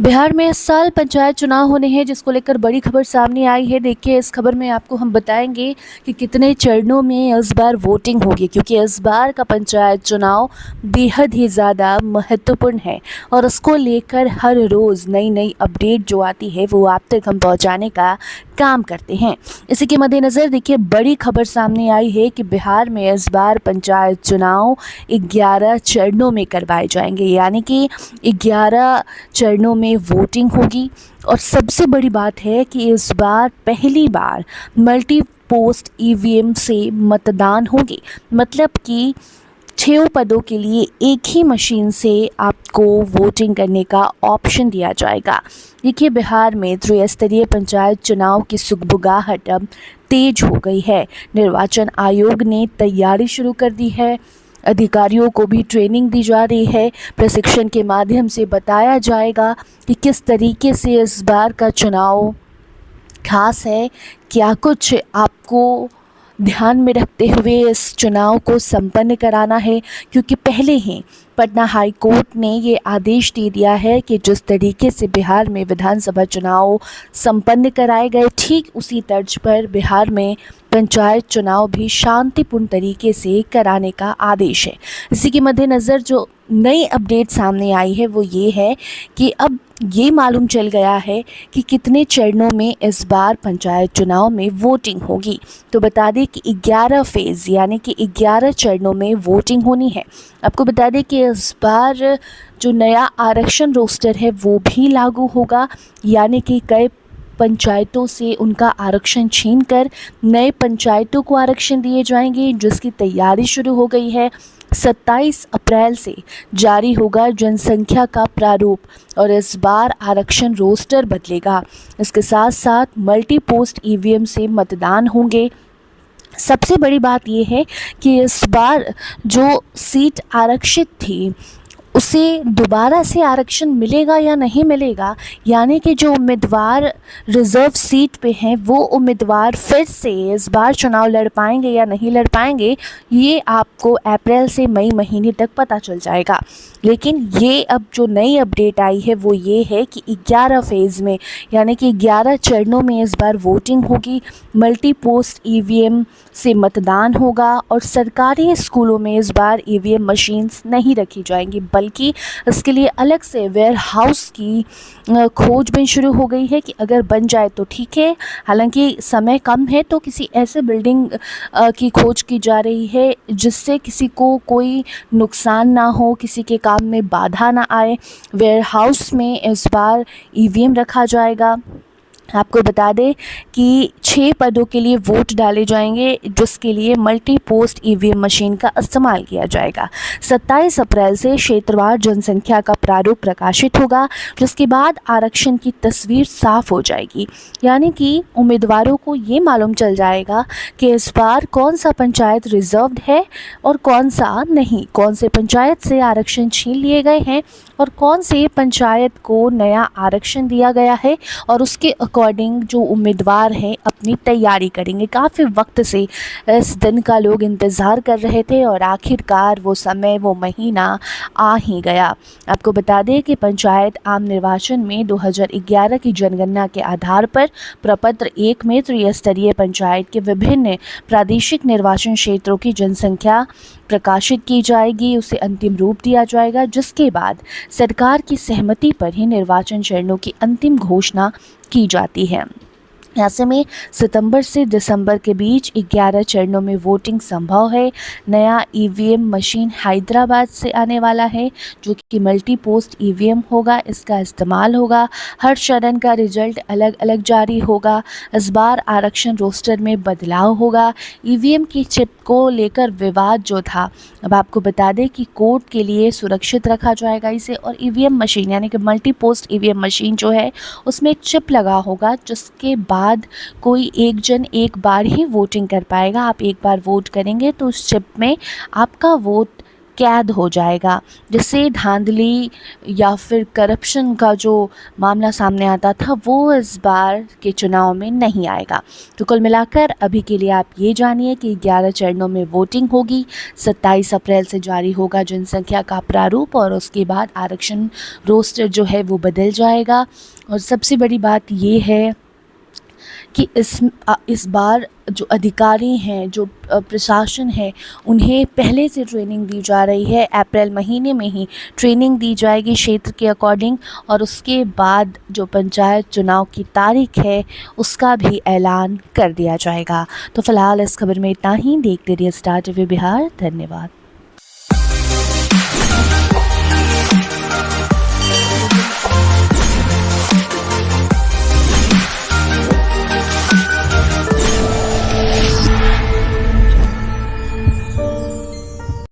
बिहार में इस साल पंचायत चुनाव होने हैं, जिसको लेकर बड़ी खबर सामने आई है। देखिए, इस खबर में आपको हम बताएंगे कि कितने चरणों में इस बार वोटिंग होगी, क्योंकि इस बार का पंचायत चुनाव बेहद ही ज़्यादा महत्वपूर्ण है और उसको लेकर हर रोज़ नई नई अपडेट जो आती है वो आप तक हम पहुंचाने का काम करते हैं। इसी के मद्देनज़र देखिए, बड़ी खबर सामने आई है कि बिहार में इस बार पंचायत चुनाव 11 चरणों में करवाए जाएंगे, यानी कि 11 चरणों में वोटिंग होगी। और सबसे बड़ी बात है कि इस बार पहली बार मल्टी पोस्ट ईवीएम से मतदान होंगे, मतलब कि 6 पदों के लिए एक ही मशीन से आपको वोटिंग करने का ऑप्शन दिया जाएगा। देखिए, बिहार में त्रिस्तरीय पंचायत चुनाव की सुगबुगाहट अब तेज हो गई है। निर्वाचन आयोग ने तैयारी शुरू कर दी है, अधिकारियों को भी ट्रेनिंग दी जा रही है। प्रशिक्षण के माध्यम से बताया जाएगा कि किस तरीके से इस बार का चुनाव खास है, क्या कुछ आपको ध्यान में रखते हुए इस चुनाव को संपन्न कराना है, क्योंकि पहले ही पटना हाई कोर्ट ने ये आदेश दे दिया है कि जिस तरीके से बिहार में विधानसभा चुनाव संपन्न कराए गए, ठीक उसी तर्ज पर बिहार में पंचायत चुनाव भी शांतिपूर्ण तरीके से कराने का आदेश है। इसी के मद्देनज़र जो नई अपडेट सामने आई है वो ये है कि अब ये मालूम चल गया है कि कितने चरणों में इस बार पंचायत चुनाव में वोटिंग होगी। तो बता दें कि 11 फेज़ यानी कि 11 चरणों में वोटिंग होनी है। आपको बता दें कि इस बार जो नया आरक्षण रोस्टर है वो भी लागू होगा, यानी कि कई पंचायतों से उनका आरक्षण छीनकर नए पंचायतों को आरक्षण दिए जाएंगे, जिसकी तैयारी शुरू हो गई है। 27 अप्रैल से जारी होगा जनसंख्या का प्रारूप और इस बार आरक्षण रोस्टर बदलेगा। इसके साथ साथ मल्टी पोस्ट ईवीएम से मतदान होंगे। सबसे बड़ी बात यह है कि इस बार जो सीट आरक्षित थी उसे दोबारा से आरक्षण मिलेगा या नहीं मिलेगा, यानी कि जो उम्मीदवार रिज़र्व सीट पे हैं वो उम्मीदवार फिर से इस बार चुनाव लड़ पाएंगे या नहीं लड़ पाएंगे, ये आपको अप्रैल से मई महीने तक पता चल जाएगा। लेकिन ये अब जो नई अपडेट आई है वो ये है कि 11 फेज़ में यानी कि 11 चरणों में इस बार वोटिंग होगी, मल्टी पोस्ट ईवीएम से मतदान होगा और सरकारी स्कूलों में इस बार ईवीएम मशीन्स नहीं रखी जाएंगी, बल्कि इसके लिए अलग से वेयर हाउस की खोजबीन शुरू हो गई है कि अगर बन जाए तो ठीक है। हालांकि समय कम है, तो किसी ऐसे बिल्डिंग की खोज की जा रही है जिससे किसी को कोई नुकसान ना हो, किसी के काम में बाधा ना आए। वेयर हाउस में इस बार ईवीएम रखा जाएगा। आपको बता दें कि 6 पदों के लिए वोट डाले जाएंगे, जिसके लिए मल्टी पोस्ट ईवीएम मशीन का इस्तेमाल किया जाएगा। 27 अप्रैल से क्षेत्रवार जनसंख्या का प्रारूप प्रकाशित होगा, जिसके बाद आरक्षण की तस्वीर साफ हो जाएगी, यानी कि उम्मीदवारों को ये मालूम चल जाएगा कि इस बार कौन सा पंचायत रिजर्व्ड है और कौन सा नहीं, कौन से पंचायत से आरक्षण छीन लिए गए हैं और कौन से पंचायत को नया आरक्षण दिया गया है, और उसके अकॉर्डिंग जो उम्मीदवार हैं अपनी तैयारी करेंगे। काफ़ी वक्त से इस दिन का लोग इंतज़ार कर रहे थे और आखिरकार वो समय, वो महीना आ ही गया। आपको बता दें कि पंचायत आम निर्वाचन में 2011 की जनगणना के आधार पर प्रपत्र 1 में त्रिस्तरीय पंचायत के विभिन्न प्रादेशिक निर्वाचन क्षेत्रों की जनसंख्या प्रकाशित की जाएगी, उसे अंतिम रूप दिया जाएगा, जिसके बाद सरकार की सहमति पर ही निर्वाचन चरणों की अंतिम घोषणा की जाती है। ऐसे में सितंबर से दिसंबर के बीच 11 चरणों में वोटिंग संभव है। नया ईवीएम मशीन हैदराबाद से आने वाला है, जो कि मल्टी पोस्ट ईवीएम होगा, इसका इस्तेमाल होगा। हर चरण का रिजल्ट अलग अलग जारी होगा। इस बार आरक्षण रोस्टर में बदलाव होगा। ईवीएम की चिप को लेकर विवाद जो था, अब आपको बता दें कि कोर्ट के लिए सुरक्षित रखा जाएगा इसे। और ईवीएम मशीन यानी कि मल्टी पोस्ट ईवीएम मशीन जो है उसमें एक चिप लगा होगा, जिसके बाद कोई एक जन एक बार ही वोटिंग कर पाएगा। आप एक बार वोट करेंगे तो उस चिप में आपका वोट कैद हो जाएगा, जिससे धांधली या फिर करप्शन का जो मामला सामने आता था वो इस बार के चुनाव में नहीं आएगा। तो कुल मिलाकर अभी के लिए आप ये जानिए कि 11 चरणों में वोटिंग होगी। 27 अप्रैल से जारी होगा जनसंख्या का प्रारूप और उसके बाद आरक्षण रोस्टर जो है वो बदल जाएगा। और सबसे बड़ी बात ये है कि इस बार जो अधिकारी हैं, जो प्रशासन है, उन्हें पहले से ट्रेनिंग दी जा रही है। अप्रैल महीने में ही ट्रेनिंग दी जाएगी क्षेत्र के अकॉर्डिंग, और उसके बाद जो पंचायत चुनाव की तारीख है उसका भी ऐलान कर दिया जाएगा। तो फ़िलहाल इस खबर में इतना ही। देखते रहिए स्टार टीवी बिहार। धन्यवाद।